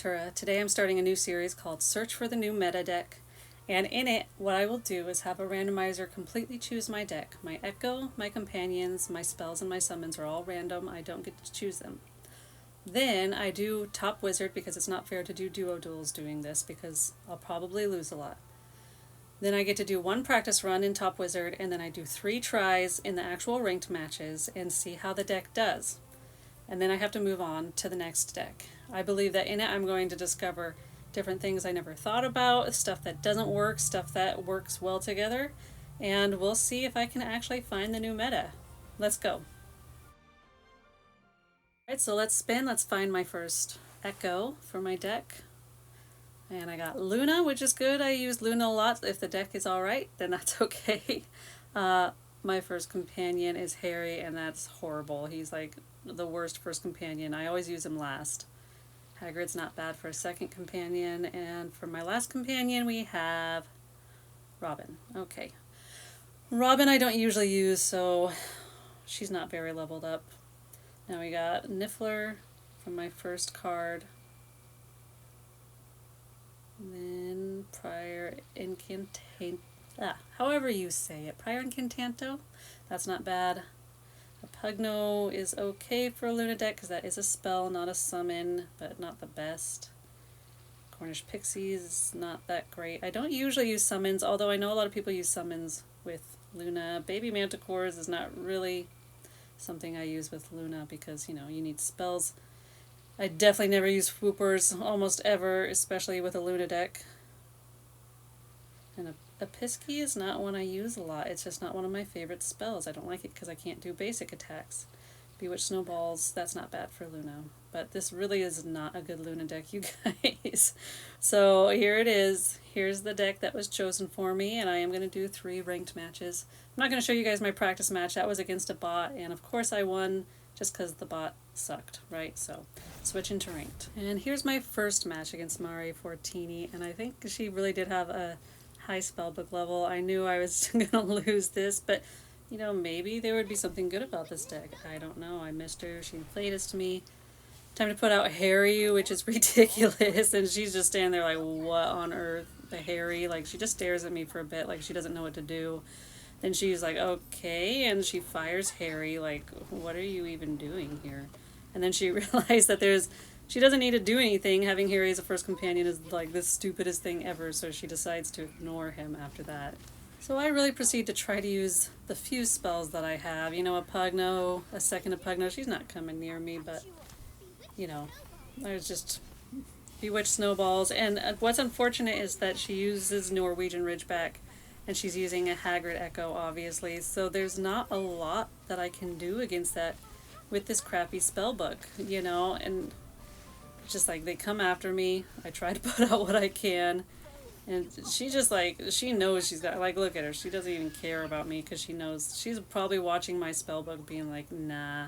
Katura. Today I'm starting a new series called Search for the New Meta Deck, and in it what I will do is have a randomizer completely choose my deck. My Echo, my companions, my spells, and my summons are all random. I don't get to choose them. Then I do Top Wizard because it's not fair to do Duo Duels doing this because I'll probably lose a lot. Then I get to do one practice run in Top Wizard, and then I do 3 tries in the actual ranked matches and see how the deck does. And then I have to move on to the next deck. I believe that in it I'm going to discover different things I never thought about, stuff that doesn't work, stuff that works well together, and we'll see if I can actually find the new meta. Let's go. Alright, so let's spin. Let's find my first Echo for my deck. And I got Luna, which is good. I use Luna a lot. If the deck is alright, then that's okay. My first companion is Harry, and that's horrible. He's like the worst first companion. I always use him last. Hagrid's not bad for a second companion. And for my last companion, we have Robin. Okay. Robin I don't usually use, so she's not very leveled up. Now we got Niffler from my first card. And then Prior Incantato. However you say it. Prior Incantato. That's not bad. A Pugno is okay for a Luna deck because that is a spell, not a summon, but not the best. Cornish Pixies is not that great. I don't usually use summons, although I know a lot of people use summons with Luna. Baby Manticores is not really something I use with Luna because, you know, you need spells. I definitely never use Swoopers almost ever, especially with a Luna deck. And a Pisky is not one I use a lot. It's just not one of my favorite spells. I don't like it because I can't do basic attacks. Bewitch Snowballs, that's not bad for Luna. But this really is not a good Luna deck, you guys. So here it is. Here's the deck that was chosen for me, and I am going to do 3 ranked matches. I'm not going to show you guys my practice match. That was against a bot, and of course I won just because the bot sucked, right? So switch into ranked. And here's my first match against Mari Fortini, and I think she really did have a high spellbook level. I knew I was going to lose this, but you know, maybe there would be something good about this deck. I don't know. I missed her. She played us to me. Time to put out Harry, which is ridiculous, and she's just standing there like, what on earth? The Harry, like, she just stares at me for a bit like she doesn't know what to do. Then she's like, okay, and she fires Harry, like, what are you even doing here? And then she realized that she doesn't need to do anything. Having Harry as a first companion is like the stupidest thing ever, so she decides to ignore him after that. So I really proceed to try to use the few spells that I have. You know, a Pugno, a second Pugno. She's not coming near me, but, you know, I was just Bewitch Snowballs. And what's unfortunate is that she uses Norwegian Ridgeback, and she's using a Hagrid Echo, obviously. So there's not a lot that I can do against that with this crappy spellbook, you know, and just like they come after me. I try to put out what I can. And she just like, she knows she's got, like, look at her. She doesn't even care about me because she knows. She's probably watching my spellbook being like, nah,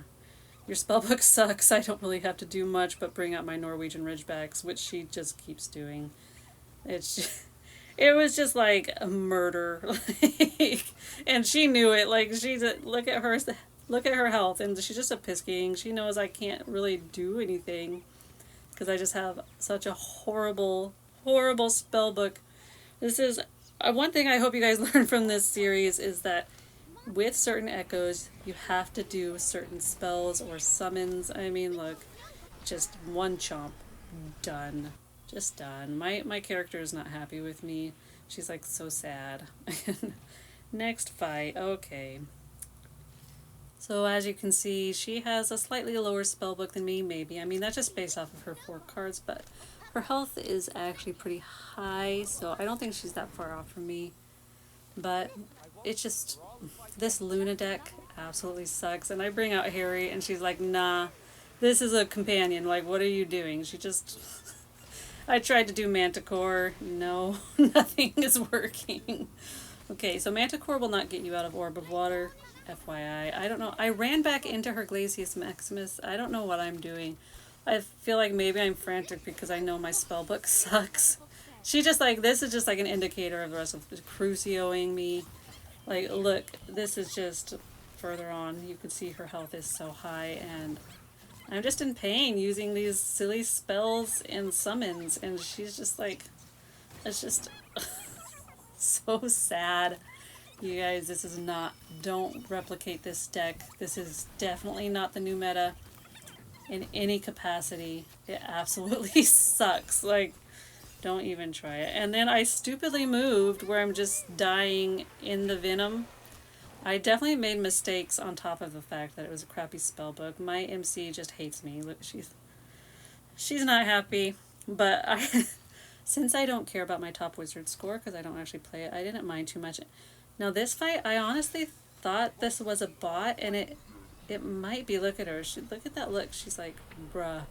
your spellbook sucks. I don't really have to do much but bring out my Norwegian Ridgebacks, which she just keeps doing. It was just like a murder. And she knew it. Like, look at her health. And she's just a pisking. She knows I can't really do anything because I just have such a horrible spellbook. This is one thing I hope you guys learn from this series is that with certain Echoes, you have to do certain spells or summons. I mean, look, just one chomp, done. Just done. My character is not happy with me. She's like so sad. Next fight, okay. So as you can see, she has a slightly lower spellbook than me, maybe. I mean, that's just based off of her 4 cards, but her health is actually pretty high, so I don't think she's that far off from me. But it's just, this Luna deck absolutely sucks. And I bring out Harry, and she's like, nah, this is a companion. Like, what are you doing? She just... I tried to do Manticore. No, nothing is working. Okay, so Manticore will not get you out of Orb of Water. FYI. I don't know. I ran back into her Glacius Maximus. I don't know what I'm doing. I feel like maybe I'm frantic because I know my spellbook sucks. She just like, this is just like an indicator of the rest of Crucioing me. Like, look, this is just further on. You can see her health is so high, and I'm just in pain using these silly spells and summons, and she's just like, it's just so sad. You guys, this is not, don't replicate this deck. This is definitely not the new meta in any capacity. It absolutely sucks. Like, don't even try it. And then I stupidly moved where I'm just dying in the venom. I definitely made mistakes on top of the fact that it was a crappy spell book. My MC just hates me. Look, she's not happy. But I since I don't care about my top wizard score because I don't actually play it, I didn't mind too much. Now this fight, I honestly thought this was a bot, and it might be. Look at her. Look at that look. She's like, bruh,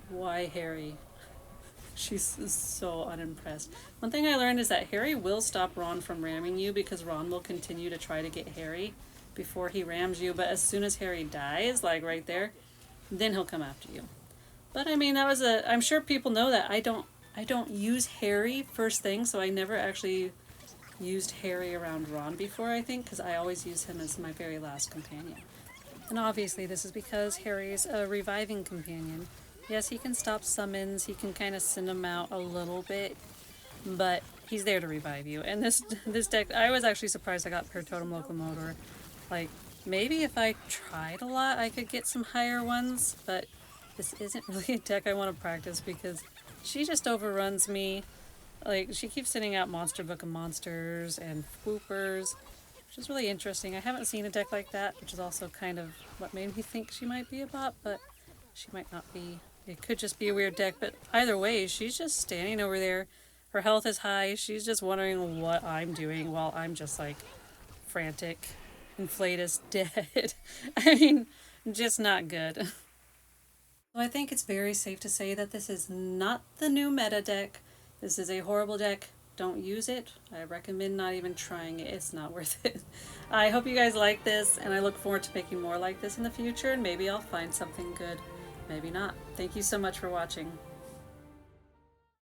why Harry? She's so unimpressed. One thing I learned is that Harry will stop Ron from ramming you because Ron will continue to try to get Harry before he rams you. But as soon as Harry dies, like right there, then he'll come after you. But I mean, that was a. I'm sure people know that I don't use Harry first thing, so I never actually used Harry around Ron before. I think because I always use him as my very last companion. And obviously, this is because Harry's a reviving companion. Yes, he can stop summons, he can kind of send them out a little bit, but he's there to revive you. And this deck, I was actually surprised I got per Totem Locomotor. Like, maybe if I tried a lot, I could get some higher ones, but this isn't really a deck I want to practice because she just overruns me. Like, she keeps sending out Monster Book of Monsters and Swoopers, which is really interesting. I haven't seen a deck like that, which is also kind of what made me think she might be a bot, but she might not be. It could just be a weird deck, but either way, she's just standing over there. Her health is high. She's just wondering what I'm doing while I'm just like frantic, inflatus, dead. I mean, just not good. So I think it's very safe to say that this is not the new meta deck. This is a horrible deck. Don't use it. I recommend not even trying it. It's not worth it. I hope you guys like this, and I look forward to making more like this in the future, and maybe I'll find something good. Maybe not. Thank you so much for watching.